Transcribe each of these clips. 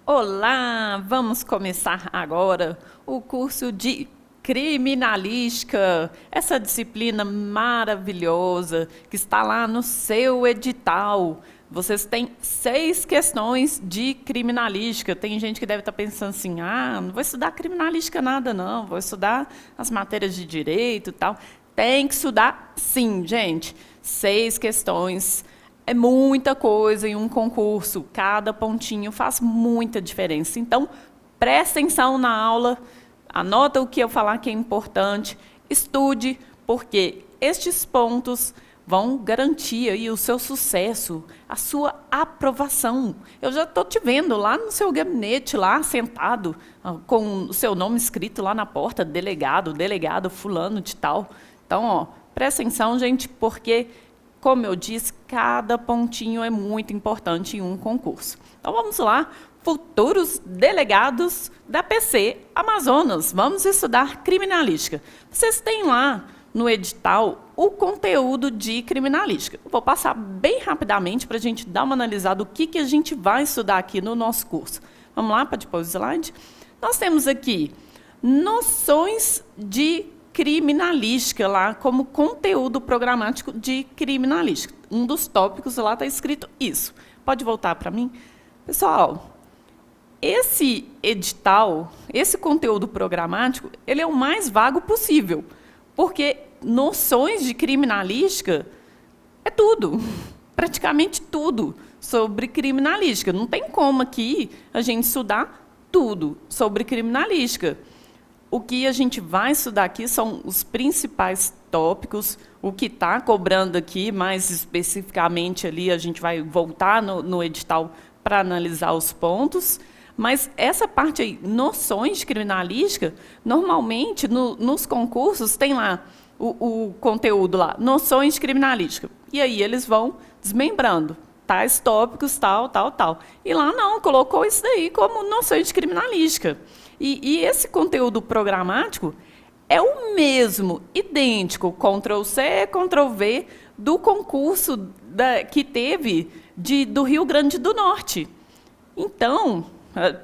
Olá, vamos começar agora o curso de Criminalística, essa disciplina maravilhosa que está lá no seu edital. Vocês têm 6 questões de criminalística. Tem gente que deve estar pensando assim, não vou estudar criminalística nada não, vou estudar as matérias de direito e tal. Tem que estudar sim, gente. 6 questões. É muita coisa em um concurso, cada pontinho faz muita diferença. Então, presta atenção na aula, anota o que eu falar que é importante, estude, porque estes pontos vão garantir aí o seu sucesso, a sua aprovação. Eu já estou te vendo lá no seu gabinete, lá sentado, com o seu nome escrito lá na porta, delegado fulano de tal. Então, presta atenção, gente, porque como eu disse, cada pontinho é muito importante em um concurso. Então vamos lá, futuros delegados da PC Amazonas. Vamos estudar criminalística. Vocês têm lá no edital o conteúdo de criminalística. Vou passar bem rapidamente para a gente dar uma analisada do que a gente vai estudar aqui no nosso curso. Vamos lá, para depois o slide. Nós temos aqui noções de criminalística lá como conteúdo programático de criminalística. Um dos tópicos lá está escrito isso. Pode voltar para mim? Pessoal, esse edital, esse conteúdo programático, ele é o mais vago possível, porque noções de criminalística é tudo, praticamente tudo sobre criminalística. Não tem como aqui a gente estudar tudo sobre criminalística. O que a gente vai estudar aqui são os principais tópicos, o que está cobrando aqui, mais especificamente ali, a gente vai voltar no edital para analisar os pontos, mas essa parte aí, noções de criminalística, normalmente nos concursos tem lá o conteúdo lá, noções de criminalística, e aí eles vão desmembrando, tais tópicos, tal. E lá não, colocou isso daí como noções de criminalística. E esse conteúdo programático é o mesmo, idêntico, Ctrl+C, Ctrl+V, do concurso que teve do Rio Grande do Norte. Então,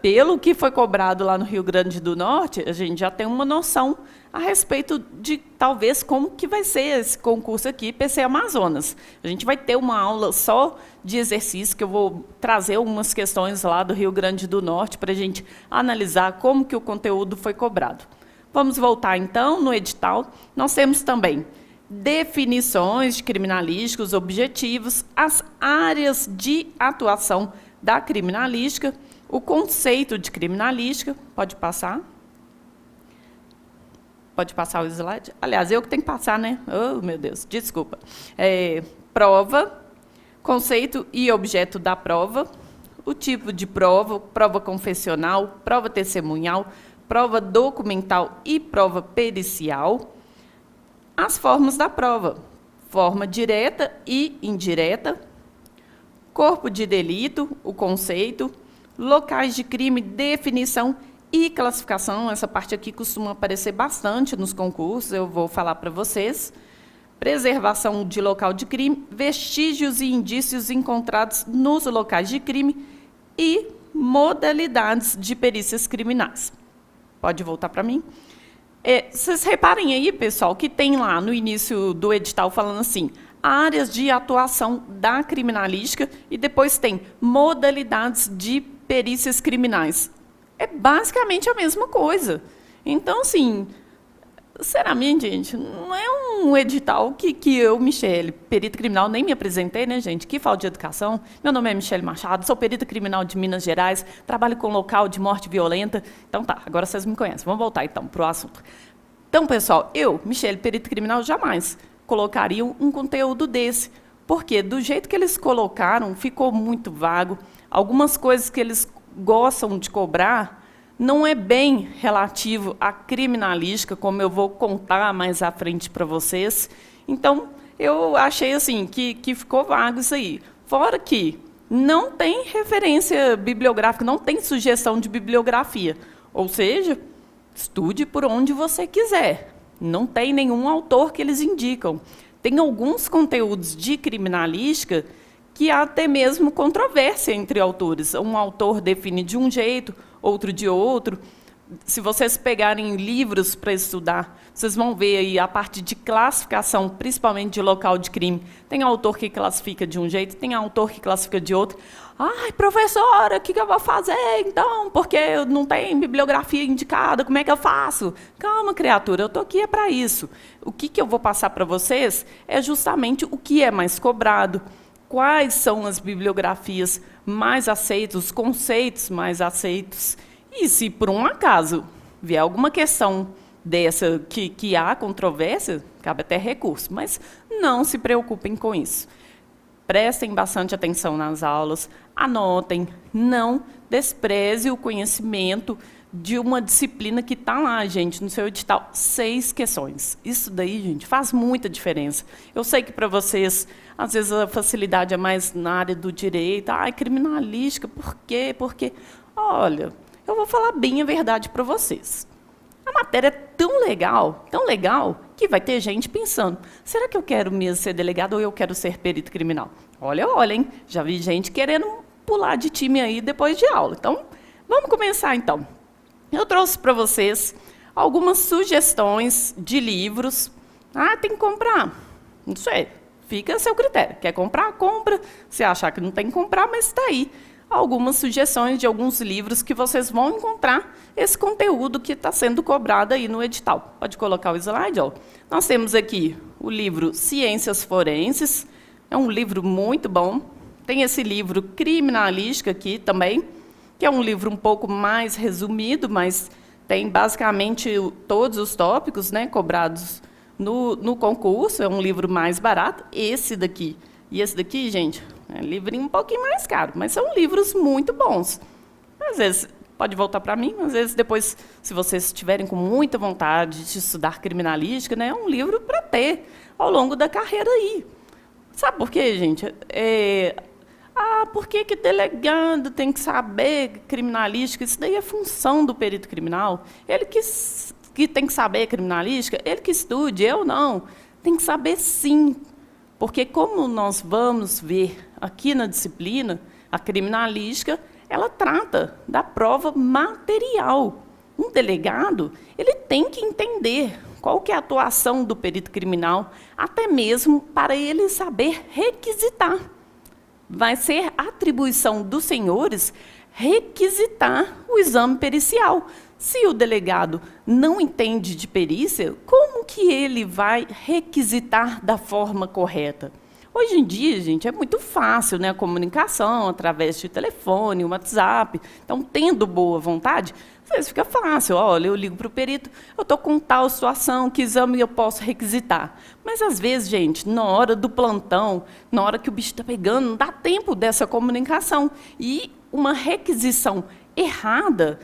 pelo que foi cobrado lá no Rio Grande do Norte, a gente já tem uma noção a respeito de, talvez, como que vai ser esse concurso aqui, PC Amazonas. A gente vai ter uma aula só de exercício, que eu vou trazer algumas questões lá do Rio Grande do Norte para a gente analisar como que o conteúdo foi cobrado. Vamos voltar, então, no edital. Nós temos também definições de criminalística, os objetivos, as áreas de atuação da criminalística, o conceito de criminalística. Pode passar? Pode passar o slide? Aliás, eu que tenho que passar, né? Oh, meu Deus, desculpa. Prova, conceito e objeto da prova, o tipo de prova, prova confessional, prova testemunhal, prova documental e prova pericial. As formas da prova, forma direta e indireta, corpo de delito, o conceito, locais de crime, definição e classificação. Essa parte aqui costuma aparecer bastante nos concursos, eu vou falar para vocês. Preservação de local de crime, vestígios e indícios encontrados nos locais de crime e modalidades de perícias criminais. Pode voltar para mim? Vocês reparem aí, pessoal, que tem lá no início do edital falando assim, áreas de atuação da criminalística e depois tem modalidades de perícias criminais. É basicamente a mesma coisa. Então, assim, sinceramente, gente, não é um edital que eu, Michele, perita criminal, nem me apresentei, né, gente? Que falta de educação. Meu nome é Michele Machado, sou perita criminal de Minas Gerais, trabalho com local de morte violenta. Então tá, agora vocês me conhecem. Vamos voltar, então, para o assunto. Então, pessoal, eu, Michele, perita criminal, jamais colocaria um conteúdo desse. Porque, do jeito que eles colocaram, ficou muito vago. Algumas coisas que eles gostam de cobrar não é bem relativo à criminalística, como eu vou contar mais à frente para vocês. Então, eu achei assim que ficou vago isso aí. Fora que não tem referência bibliográfica, não tem sugestão de bibliografia. Ou seja, estude por onde você quiser. Não tem nenhum autor que eles indicam. Tem alguns conteúdos de criminalística que há até mesmo controvérsia entre autores. Um autor define de um jeito, outro de outro. Se vocês pegarem livros para estudar, vocês vão ver aí a parte de classificação, principalmente de local de crime. Tem autor que classifica de um jeito, tem autor que classifica de outro. Ai, professora, o que eu vou fazer então? Porque não tem bibliografia indicada, como é que eu faço? Calma, criatura, eu estou aqui para isso. O que eu vou passar para vocês é justamente o que é mais cobrado, quais são as bibliografias mais aceitas, os conceitos mais aceitos. E se, por um acaso, vier alguma questão dessa que há controvérsia, cabe até recurso, mas não se preocupem com isso. Prestem bastante atenção nas aulas, anotem, não despreze o conhecimento de uma disciplina que está lá, gente, no seu edital. 6 questões. Isso daí, gente, faz muita diferença. Eu sei que para vocês, às vezes, a facilidade é mais na área do direito. Ai, criminalística, por quê? Porque, olha, eu vou falar bem a verdade para vocês. A matéria é tão legal, que vai ter gente pensando, será que eu quero mesmo ser delegado ou eu quero ser perito criminal? Olha, hein? Já vi gente querendo pular de time aí depois de aula. Então, vamos começar então. Eu trouxe para vocês algumas sugestões de livros. Ah, tem que comprar. Não sei, fica a seu critério. Quer comprar? Compra. Se achar que não tem que comprar, mas está aí. Algumas sugestões de alguns livros que vocês vão encontrar esse conteúdo que está sendo cobrado aí no edital. Pode colocar o slide, ó. Nós temos aqui o livro Ciências Forenses, é um livro muito bom. Tem esse livro Criminalística aqui também, que é um livro um pouco mais resumido, mas tem basicamente todos os tópicos, né, cobrados no concurso. É um livro mais barato. Esse daqui e esse daqui, gente, é um livrinho um pouquinho mais caro, mas são livros muito bons. Às vezes, pode voltar para mim, às vezes depois, se vocês estiverem com muita vontade de estudar criminalística, né, é um livro para ter ao longo da carreira aí. Sabe por quê, gente? Por que delegado tem que saber criminalística? Isso daí é função do perito criminal. Ele que tem que saber criminalística, ele que estude, eu não. Tem que saber sim. Porque, como nós vamos ver aqui na disciplina, a criminalística, ela trata da prova material. Um delegado, ele tem que entender qual que é a atuação do perito criminal, até mesmo para ele saber requisitar. Vai ser atribuição dos senhores requisitar o exame pericial. Se o delegado não entende de perícia, como que ele vai requisitar da forma correta? Hoje em dia, gente, é muito fácil, né, a comunicação através de telefone, WhatsApp. Então, tendo boa vontade, às vezes fica fácil. Olha, eu ligo para o perito, eu estou com tal situação, que exame eu posso requisitar? Mas, às vezes, gente, na hora do plantão, na hora que o bicho está pegando, não dá tempo dessa comunicação. E uma requisição errada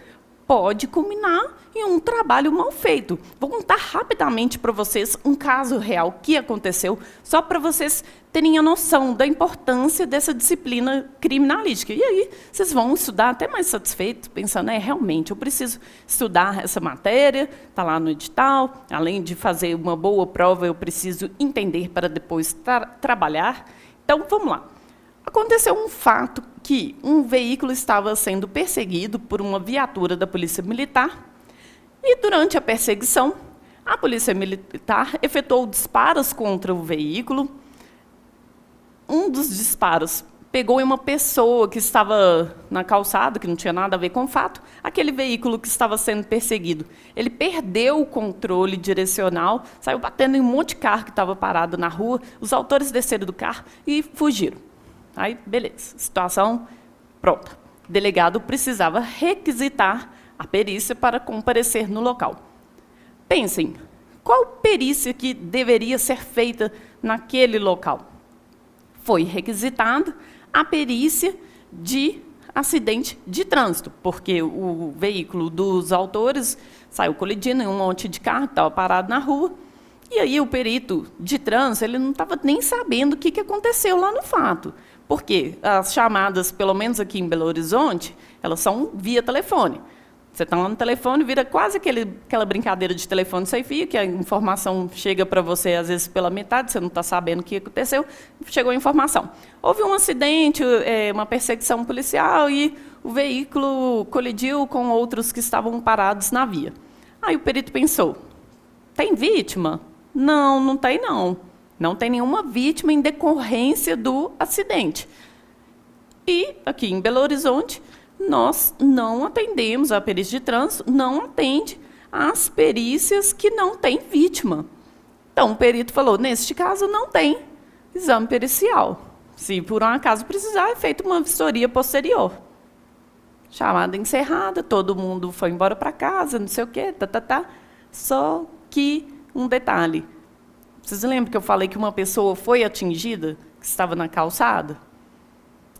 pode culminar em um trabalho mal feito. Vou contar rapidamente para vocês um caso real que aconteceu, só para vocês terem a noção da importância dessa disciplina criminalística. E aí, vocês vão estudar até mais satisfeitos, pensando, realmente, eu preciso estudar essa matéria, está lá no edital, além de fazer uma boa prova, eu preciso entender para depois trabalhar. Então, vamos lá. Aconteceu um fato que um veículo estava sendo perseguido por uma viatura da Polícia Militar e, durante a perseguição, a Polícia Militar efetuou disparos contra o veículo. Um dos disparos pegou em uma pessoa que estava na calçada, que não tinha nada a ver com o fato. Aquele veículo que estava sendo perseguido, ele perdeu o controle direcional, saiu batendo em um monte de carro que estava parado na rua. Os autores desceram do carro e fugiram. Aí, beleza, situação pronta. O delegado precisava requisitar a perícia para comparecer no local. Pensem, qual perícia que deveria ser feita naquele local? Foi requisitada a perícia de acidente de trânsito, porque o veículo dos autores saiu colidindo em um monte de carro que estava parado na rua. E aí o perito de trânsito, ele não estava nem sabendo o que aconteceu lá no fato. Porque as chamadas, pelo menos aqui em Belo Horizonte, elas são via telefone. Você está lá no telefone, vira quase aquela brincadeira de telefone sem fio, que a informação chega para você, às vezes, pela metade, você não está sabendo o que aconteceu, chegou a informação. Houve um acidente, uma perseguição policial, e o veículo colidiu com outros que estavam parados na via. Aí o perito pensou, tem vítima? Não, não tem, não. Não tem nenhuma vítima em decorrência do acidente. E, aqui em Belo Horizonte, nós não atendemos, a perícia de trânsito não atende às perícias que não têm vítima. Então, o perito falou, neste caso, não tem exame pericial. Se por um acaso precisar, é feita uma vistoria posterior. Chamada encerrada, todo mundo foi embora para casa, não sei o quê, Só que, um detalhe, vocês lembram que eu falei que uma pessoa foi atingida, que estava na calçada?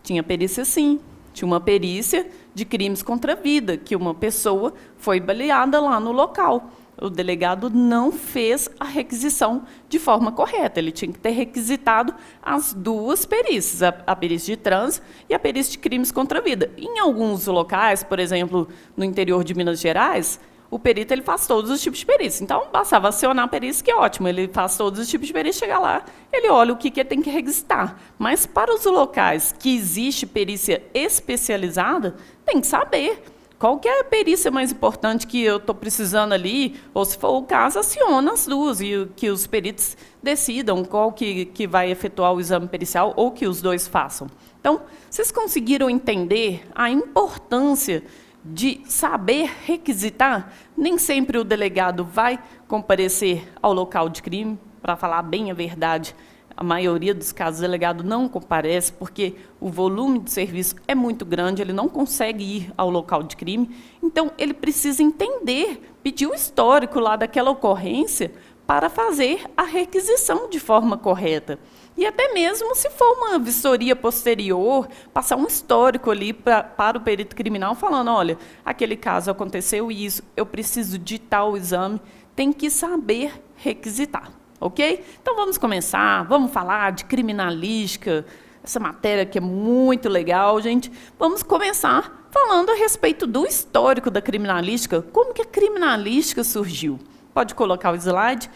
Tinha perícia, sim. Tinha uma perícia de crimes contra a vida, que uma pessoa foi baleada lá no local. O delegado não fez a requisição de forma correta. Ele tinha que ter requisitado as duas perícias, a perícia de trânsito e a perícia de crimes contra a vida. Em alguns locais, por exemplo, no interior de Minas Gerais, o perito ele faz todos os tipos de perícia. Então, bastava acionar a perícia, que é ótimo. Ele faz todos os tipos de perícia, chega lá, ele olha o que ele tem que requisitar. Mas, para os locais que existe perícia especializada, tem que saber qual que é a perícia mais importante que eu estou precisando ali, ou, se for o caso, aciona as duas, e que os peritos decidam qual que vai efetuar o exame pericial, ou que os dois façam. Então, vocês conseguiram entender a importância de saber requisitar? Nem sempre o delegado vai comparecer ao local de crime. Para falar bem a verdade, a maioria dos casos o delegado não comparece, porque o volume de serviço é muito grande, ele não consegue ir ao local de crime. Então, ele precisa entender, pedir o histórico lá daquela ocorrência para fazer a requisição de forma correta. E até mesmo, se for uma vistoria posterior, passar um histórico ali para o perito criminal, falando, olha, aquele caso aconteceu isso, eu preciso de tal exame, tem que saber requisitar, ok? Então, vamos começar, vamos falar de criminalística, essa matéria que é muito legal, gente. Vamos começar falando a respeito do histórico da criminalística, como que a criminalística surgiu. Pode colocar o slide.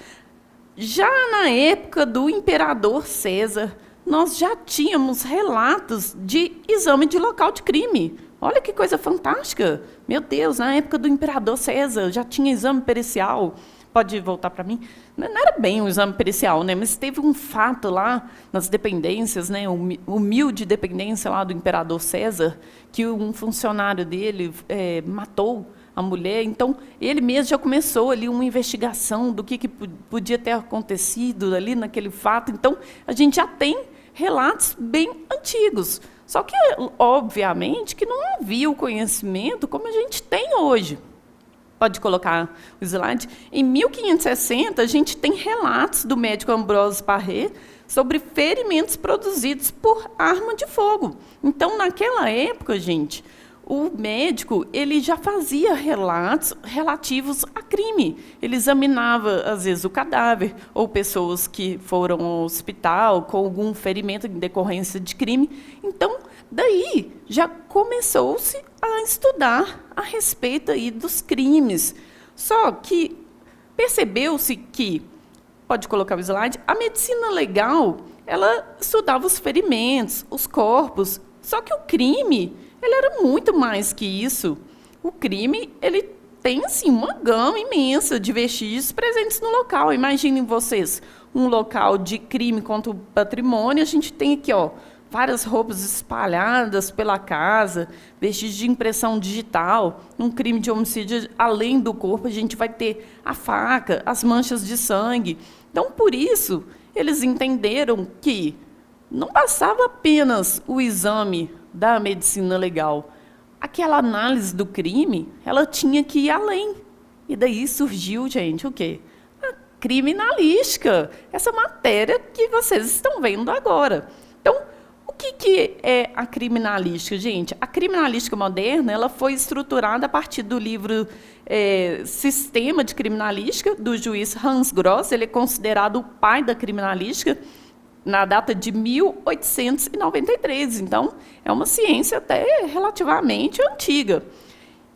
Já na época do imperador César, nós já tínhamos relatos de exame de local de crime. Olha que coisa fantástica. Meu Deus, na época do imperador César já tinha exame pericial. Pode voltar para mim? Não era bem um exame pericial, né? Mas teve um fato lá nas dependências, né? Humilde dependência lá do imperador César, que um funcionário dele matou a mulher. Então, ele mesmo já começou ali uma investigação do que podia ter acontecido ali naquele fato. Então, a gente já tem relatos bem antigos. Só que, obviamente, que não havia o conhecimento como a gente tem hoje. Pode colocar o slide. Em 1560, a gente tem relatos do médico Ambroise Paré sobre ferimentos produzidos por arma de fogo. Então, naquela época, gente, o médico ele já fazia relatos relativos a crime. Ele examinava, às vezes, o cadáver, ou pessoas que foram ao hospital com algum ferimento em decorrência de crime. Então, daí, já começou-se a estudar a respeito aí dos crimes. Só que percebeu-se que, pode colocar o slide, a medicina legal, ela estudava os ferimentos, os corpos, só que o crime, ele era muito mais que isso. O crime, ele tem assim, uma gama imensa de vestígios presentes no local. Imaginem vocês, um local de crime contra o patrimônio, a gente tem aqui, ó, várias roupas espalhadas pela casa, vestígios de impressão digital. Um crime de homicídio, além do corpo, a gente vai ter a faca, as manchas de sangue. Então, por isso, eles entenderam que não bastava apenas o exame da medicina legal. Aquela análise do crime, ela tinha que ir além. E daí surgiu, gente, o quê? A criminalística, essa matéria que vocês estão vendo agora. Então, o que é a criminalística, gente? A criminalística moderna, ela foi estruturada a partir do livro Sistema de Criminalística, do juiz Hans Gross. Ele é considerado o pai da criminalística, na data de 1893. Então, é uma ciência até relativamente antiga.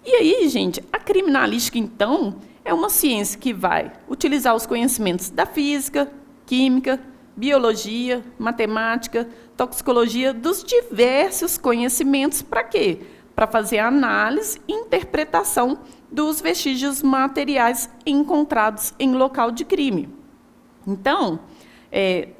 E aí, gente, a criminalística, então, é uma ciência que vai utilizar os conhecimentos da física, química, biologia, matemática, toxicologia, dos diversos conhecimentos para quê? Para fazer a análise e interpretação dos vestígios materiais encontrados em local de crime. Então,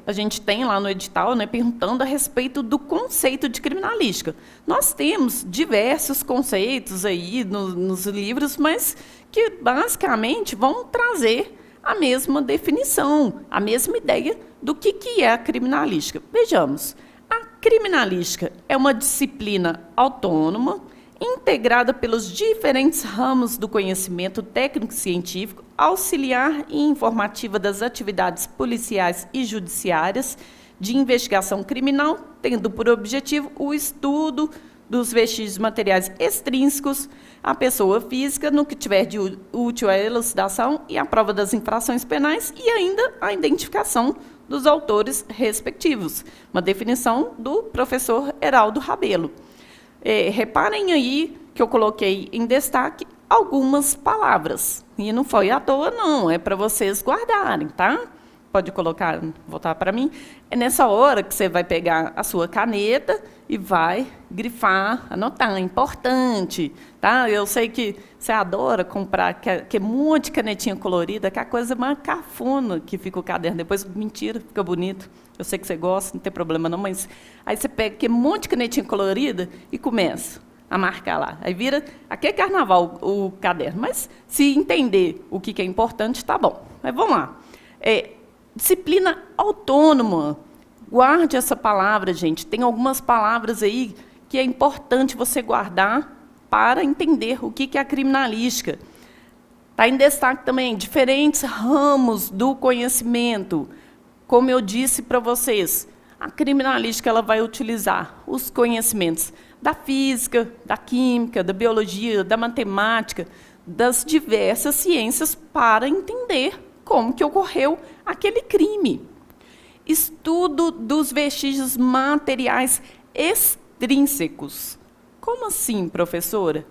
a gente tem lá no edital, né, perguntando a respeito do conceito de criminalística. Nós temos diversos conceitos aí nos livros, mas que basicamente vão trazer a mesma definição, a mesma ideia do que é a criminalística. Vejamos, a criminalística é uma disciplina autônoma, integrada pelos diferentes ramos do conhecimento técnico-científico, auxiliar e informativa das atividades policiais e judiciárias de investigação criminal, tendo por objetivo o estudo dos vestígios materiais extrínsecos à pessoa física, no que tiver de útil à elucidação e à prova das infrações penais, e ainda a identificação dos autores respectivos. Uma definição do professor Heraldo Rabelo. Reparem aí que eu coloquei em destaque algumas palavras. E não foi à toa, não. É para vocês guardarem, tá? Pode colocar, voltar para mim. É nessa hora que você vai pegar a sua caneta e vai grifar, anotar. É importante, tá? Eu sei que você adora comprar que é um monte de canetinha colorida, que é a coisa mais cafona que fica o caderno. Depois, mentira, fica bonito. Eu sei que você gosta, não tem problema não, mas aí você pega que é um monte de canetinha colorida e começa a marcar lá. Aí vira, aqui é carnaval o caderno, mas se entender o que é importante, tá bom. Mas vamos lá. Disciplina autônoma. Guarde essa palavra, gente. Tem algumas palavras aí que é importante você guardar para entender o que é a criminalística. Está em destaque também diferentes ramos do conhecimento. Como eu disse para vocês, a criminalística ela vai utilizar os conhecimentos da física, da química, da biologia, da matemática, das diversas ciências para entender como que ocorreu aquele crime. Estudo dos vestígios materiais extrínsecos. Como assim, professora?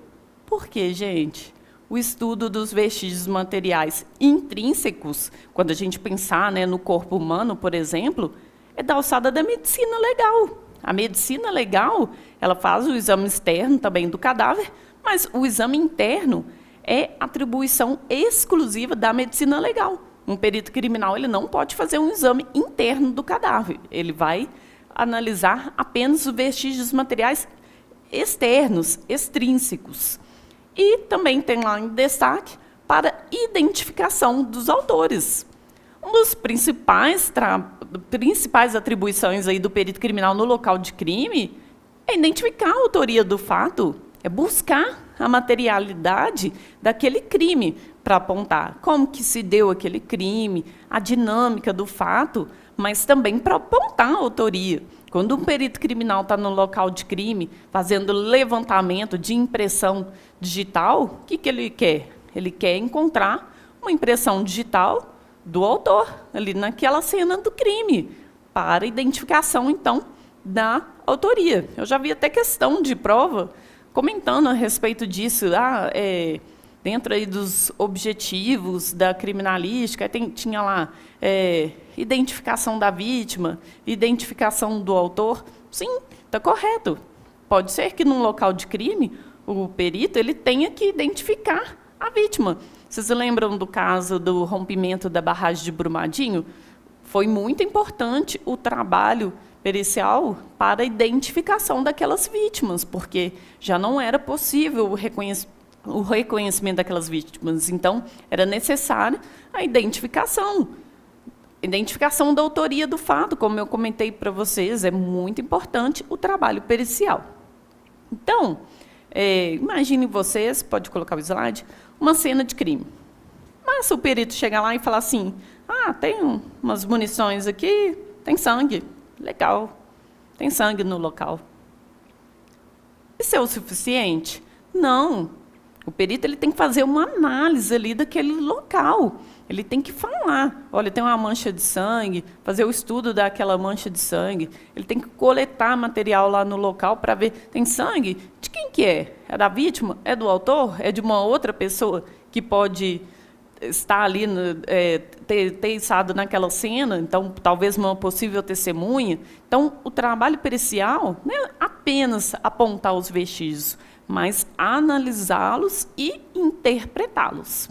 Por quê, gente? O estudo dos vestígios materiais intrínsecos, quando a gente pensar, né, no corpo humano, por exemplo, é da alçada da medicina legal. A medicina legal, ela faz o exame externo também do cadáver, mas o exame interno é atribuição exclusiva da medicina legal. Um perito criminal ele não pode fazer um exame interno do cadáver. Ele vai analisar apenas os vestígios materiais externos, extrínsecos. E também tem lá em destaque para identificação dos autores. Uma das principais atribuições aí do perito criminal no local de crime é identificar a autoria do fato, é buscar a materialidade daquele crime para apontar como que se deu aquele crime, a dinâmica do fato, mas também para apontar a autoria. Quando um perito criminal está no local de crime, fazendo levantamento de impressão digital, o que ele quer? Ele quer encontrar uma impressão digital do autor, ali naquela cena do crime, para identificação, então, da autoria. Eu já vi até questão de prova comentando a respeito disso. Dentro aí dos objetivos da criminalística, tinha lá identificação da vítima, identificação do autor. Sim, está correto. Pode ser que num local de crime, o perito ele tenha que identificar a vítima. Vocês lembram do caso do rompimento da barragem de Brumadinho? Foi muito importante o trabalho pericial para a identificação daquelas vítimas, porque já não era possível o reconhecimento daquelas vítimas. Então, era necessária a identificação. Identificação da autoria do fato, como eu comentei para vocês, é muito importante o trabalho pericial. Então, imaginem vocês, pode colocar o slide, uma cena de crime. Mas se o perito chegar lá e falar assim, tem umas munições aqui, tem sangue, legal, tem sangue no local. Isso é o suficiente? Não. O perito ele tem que fazer uma análise ali daquele local. Ele tem que falar, olha, tem uma mancha de sangue, fazer o estudo daquela mancha de sangue. Ele tem que coletar material lá no local para ver, tem sangue? De quem que é? É da vítima? É do autor? É de uma outra pessoa que pode estar ali, ter estado naquela cena, então talvez uma possível testemunha. Então, o trabalho pericial não é apenas apontar os vestígios, mas analisá-los e interpretá-los.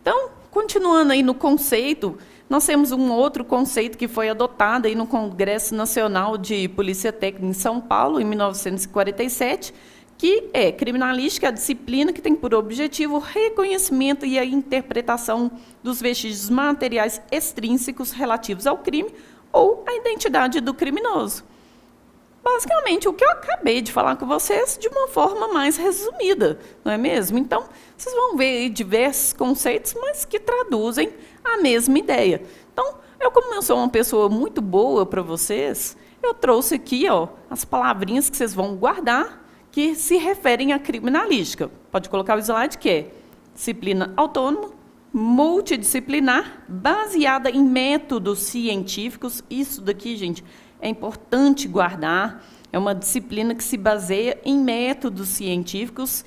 Então, continuando aí no conceito, nós temos um outro conceito que foi adotado aí no Congresso Nacional de Polícia Técnica em São Paulo, em 1947, que é criminalística, a disciplina que tem por objetivo o reconhecimento e a interpretação dos vestígios materiais extrínsecos relativos ao crime ou à identidade do criminoso. Basicamente, o que eu acabei de falar com vocês de uma forma mais resumida, não é mesmo? Então, vocês vão ver aí diversos conceitos, mas que traduzem a mesma ideia. Então, como eu sou uma pessoa muito boa para vocês, eu trouxe aqui as palavrinhas que vocês vão guardar, que se referem à criminalística. Pode colocar o slide, que é disciplina autônoma, multidisciplinar, baseada em métodos científicos. Isso daqui, gente, é importante guardar. É uma disciplina que se baseia em métodos científicos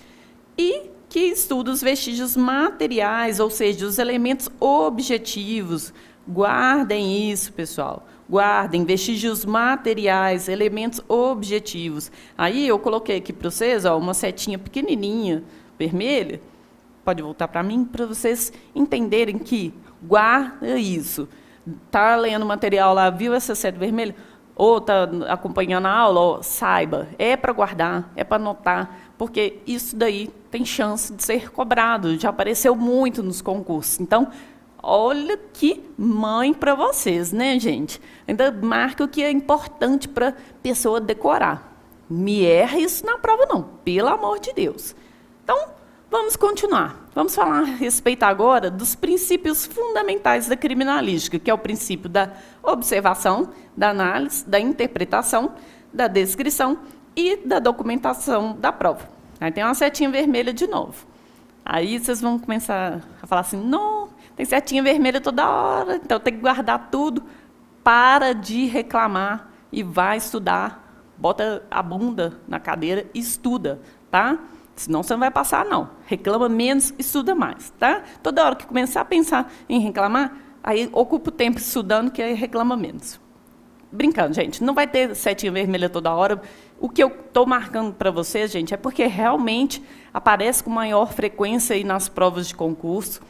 e que estuda os vestígios materiais, ou seja, os elementos objetivos. Guardem isso, pessoal. Guardem vestígios materiais, elementos objetivos. Aí eu coloquei aqui para vocês uma setinha pequenininha, vermelha. Pode voltar para mim, para vocês entenderem que guarda isso. Está lendo material lá, viu essa seta vermelha? Ou está acompanhando a aula, saiba, é para guardar, é para anotar, porque isso daí tem chance de ser cobrado, já apareceu muito nos concursos. Então, olha que mãe para vocês, né, gente? Ainda marca o que é importante para a pessoa decorar. Me erra isso na prova, não, pelo amor de Deus. Então, vamos continuar. Vamos falar a respeito agora dos princípios fundamentais da criminalística, que é o princípio da observação, da análise, da interpretação, da descrição e da documentação da prova. Aí tem uma setinha vermelha de novo. Aí vocês vão começar a falar assim, não, tem setinha vermelha toda hora, então tem que guardar tudo. Para de reclamar e vai estudar. Bota a bunda na cadeira e estuda, tá? Senão você não vai passar, não. Reclama menos, estuda mais, tá? Toda hora que começar a pensar em reclamar, aí ocupa o tempo estudando, que aí reclama menos. Brincando, gente, não vai ter setinha vermelha toda hora. O que eu estou marcando para vocês, gente, é porque realmente aparece com maior frequência aí nas provas de concurso.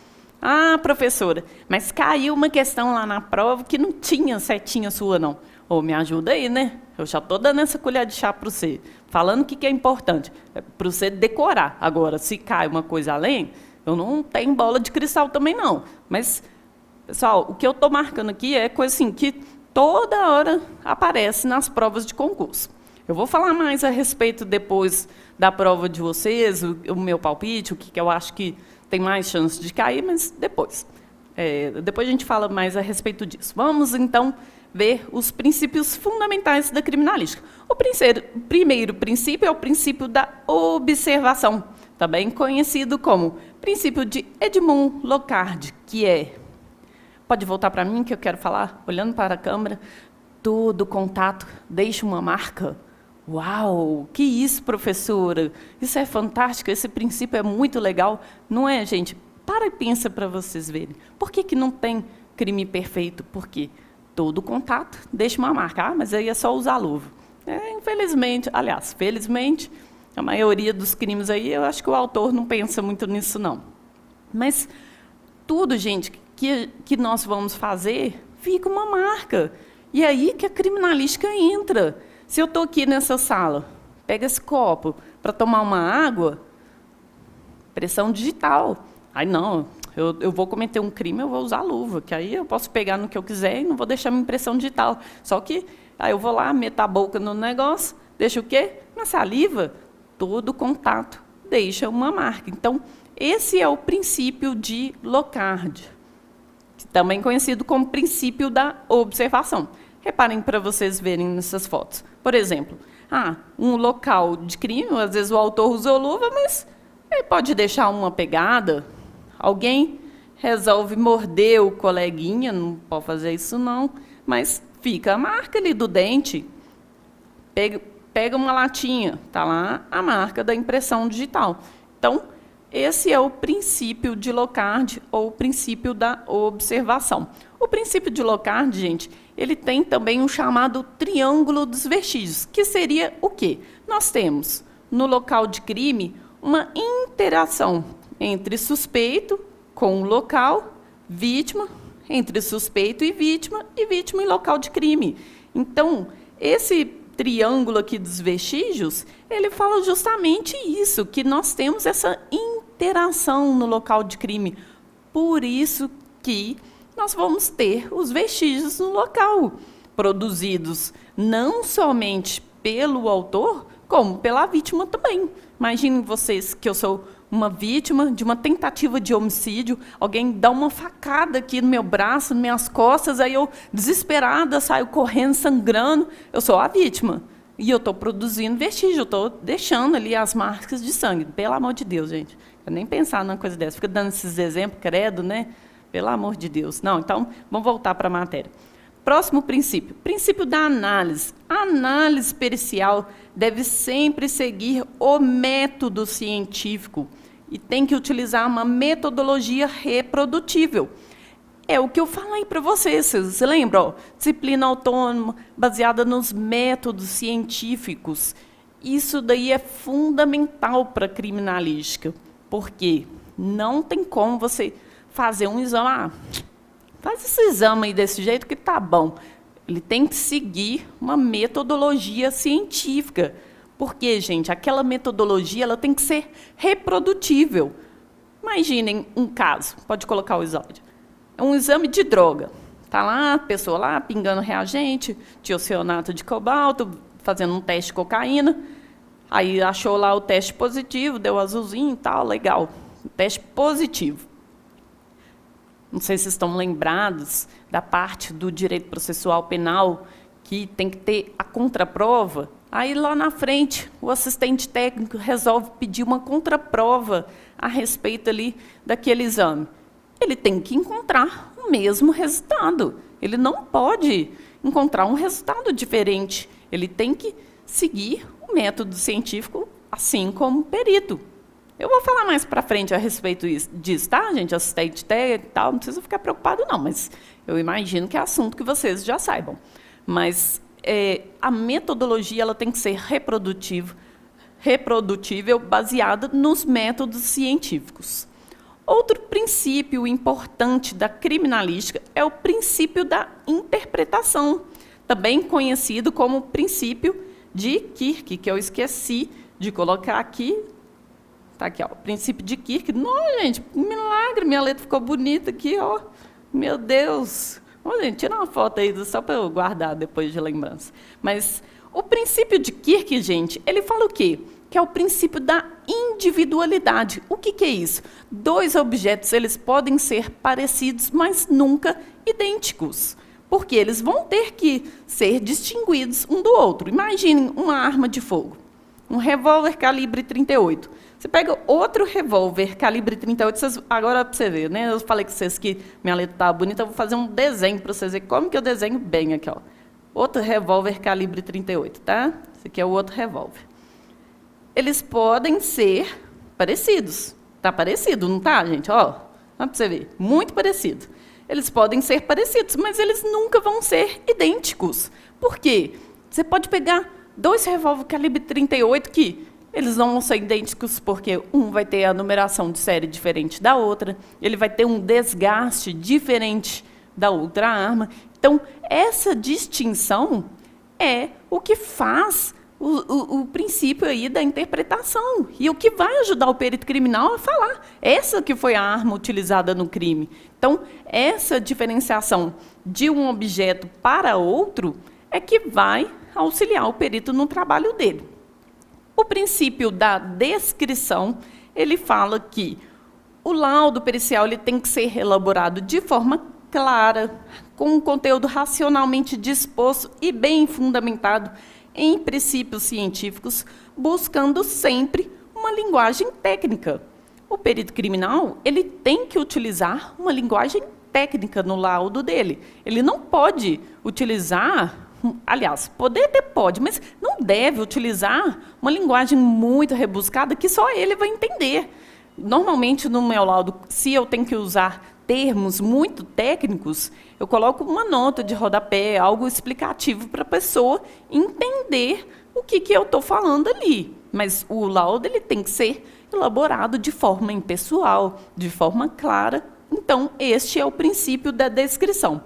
Ah, professora, mas caiu uma questão lá na prova que não tinha setinha sua, não. Ô, me ajuda aí, né? Eu já estou dando essa colher de chá para você. Falando o que é importante. É para você decorar. Agora, se cai uma coisa além, eu não tenho bola de cristal também, não. Mas, pessoal, o que eu estou marcando aqui é coisa assim que toda hora aparece nas provas de concurso. Eu vou falar mais a respeito depois da prova de vocês, o meu palpite, o que eu acho que tem mais chance de cair, mas depois. Depois a gente fala mais a respeito disso. Vamos, então, ver os princípios fundamentais da criminalística. O primeiro princípio é o princípio da observação, também conhecido como princípio de Edmund Locard, que é... Pode voltar para mim, que eu quero falar, olhando para a câmera. Todo contato deixa uma marca. Uau, que isso, professora? Isso é fantástico, esse princípio é muito legal. Não é, gente? Para e pensa para vocês verem. Por que não tem crime perfeito? Por quê? Todo contato deixa uma marca. Ah, mas aí é só usar luva. Infelizmente, aliás, felizmente, a maioria dos crimes aí, eu acho que o autor não pensa muito nisso, não. Mas tudo, gente, que nós vamos fazer, fica uma marca. E aí que a criminalística entra. Se eu estou aqui nessa sala, pega esse copo para tomar uma água, pressão digital. Aí não, eu vou cometer um crime, eu vou usar luva, que aí eu posso pegar no que eu quiser e não vou deixar minha impressão digital. Só que aí eu vou lá, meto a boca no negócio, deixa o quê? Na saliva, todo contato deixa uma marca. Então, esse é o princípio de Locard, também conhecido como princípio da observação. Reparem para vocês verem nessas fotos. Por exemplo, um local de crime, às vezes o autor usou luva, mas ele pode deixar uma pegada. Alguém resolve morder o coleguinha, não pode fazer isso não, mas fica a marca ali do dente. Pega uma latinha, está lá a marca da impressão digital. Então, esse é o princípio de Locard, ou o princípio da observação. O princípio de Locard, gente, ele tem também um chamado triângulo dos vestígios, que seria o quê? Nós temos, no local de crime, uma interação entre suspeito com o local, vítima, entre suspeito e vítima em local de crime. Então, esse triângulo aqui dos vestígios, ele fala justamente isso, que nós temos essa interação no local de crime. Por isso que nós vamos ter os vestígios no local, produzidos não somente pelo autor, como pela vítima também. Imaginem vocês que eu sou uma vítima de uma tentativa de homicídio, alguém dá uma facada aqui no meu braço, nas minhas costas, aí eu, desesperada, saio correndo, sangrando. Eu sou a vítima. E eu estou produzindo vestígio, eu estou deixando ali as marcas de sangue. Pelo amor de Deus, gente. Eu nem pensar numa coisa dessa. Fica dando esses exemplos, credo, né? Pelo amor de Deus. Não, então, vamos voltar para a matéria. Próximo princípio, princípio da análise. A análise pericial deve sempre seguir o método científico e tem que utilizar uma metodologia reprodutível. É o que eu falei para vocês, vocês lembram? Disciplina autônoma, baseada nos métodos científicos. Isso daí é fundamental para a criminalística, porque não tem como você fazer um exame. Faz esse exame aí desse jeito que tá bom. Ele tem que seguir uma metodologia científica. Porque, gente, aquela metodologia ela tem que ser reprodutível. Imaginem um caso, pode colocar o slide. É um exame de droga. Está lá, a pessoa lá pingando reagente, tiocianato de cobalto, fazendo um teste de cocaína. Aí achou lá o teste positivo, deu azulzinho e tal, legal. Teste positivo. Não sei se estão lembrados da parte do direito processual penal, que tem que ter a contraprova. Aí, lá na frente, o assistente técnico resolve pedir uma contraprova a respeito ali daquele exame. Ele tem que encontrar o mesmo resultado. Ele não pode encontrar um resultado diferente. Ele tem que seguir o método científico, assim como o perito. Eu vou falar mais para frente a respeito disso, tá, gente? Assistente técnico e tal, não precisa ficar preocupado, não, mas eu imagino que é assunto que vocês já saibam. Mas a metodologia ela tem que ser reprodutível, baseada nos métodos científicos. Outro princípio importante da criminalística é o princípio da interpretação, também conhecido como princípio de Kirk, que eu esqueci de colocar aqui. Está aqui, ó, o princípio de Kirk. Nossa, gente, milagre, minha letra ficou bonita aqui, ó. Meu Deus. Ô, gente, tira uma foto aí, só para eu guardar depois de lembrança. Mas o princípio de Kirk, gente, ele fala o quê? Que é o princípio da individualidade. O que é isso? Dois objetos, eles podem ser parecidos, mas nunca idênticos. Porque eles vão ter que ser distinguidos um do outro. Imaginem uma arma de fogo. Um revólver calibre 38. Você pega outro revólver calibre 38, agora para você ver, né? Eu falei com vocês que minha letra estava bonita, eu vou fazer um desenho para vocês verem como que eu desenho bem aqui, ó. Outro revólver calibre 38, tá? Esse aqui é o outro revólver. Eles podem ser parecidos. Tá parecido, não tá, gente? Ó, olha para você ver, muito parecido. Eles podem ser parecidos, mas eles nunca vão ser idênticos. Por quê? Você pode pegar dois revólveres calibre 38 que eles não vão ser idênticos porque um vai ter a numeração de série diferente da outra, ele vai ter um desgaste diferente da outra arma. Então, essa distinção é o que faz o princípio aí da interpretação e o que vai ajudar o perito criminal a falar. Essa que foi a arma utilizada no crime. Então, essa diferenciação de um objeto para outro é que vai auxiliar o perito no trabalho dele. O princípio da descrição, ele fala que o laudo pericial ele tem que ser elaborado de forma clara, com um conteúdo racionalmente disposto e bem fundamentado em princípios científicos, buscando sempre uma linguagem técnica. O perito criminal, ele tem que utilizar uma linguagem técnica no laudo dele. Ele não pode utilizar, aliás, poder até pode, mas não deve utilizar uma linguagem muito rebuscada que só ele vai entender. Normalmente, no meu laudo, se eu tenho que usar termos muito técnicos, eu coloco uma nota de rodapé, algo explicativo para a pessoa entender o que eu estou falando ali. Mas o laudo ele tem que ser elaborado de forma impessoal, de forma clara. Então, este é o princípio da descrição.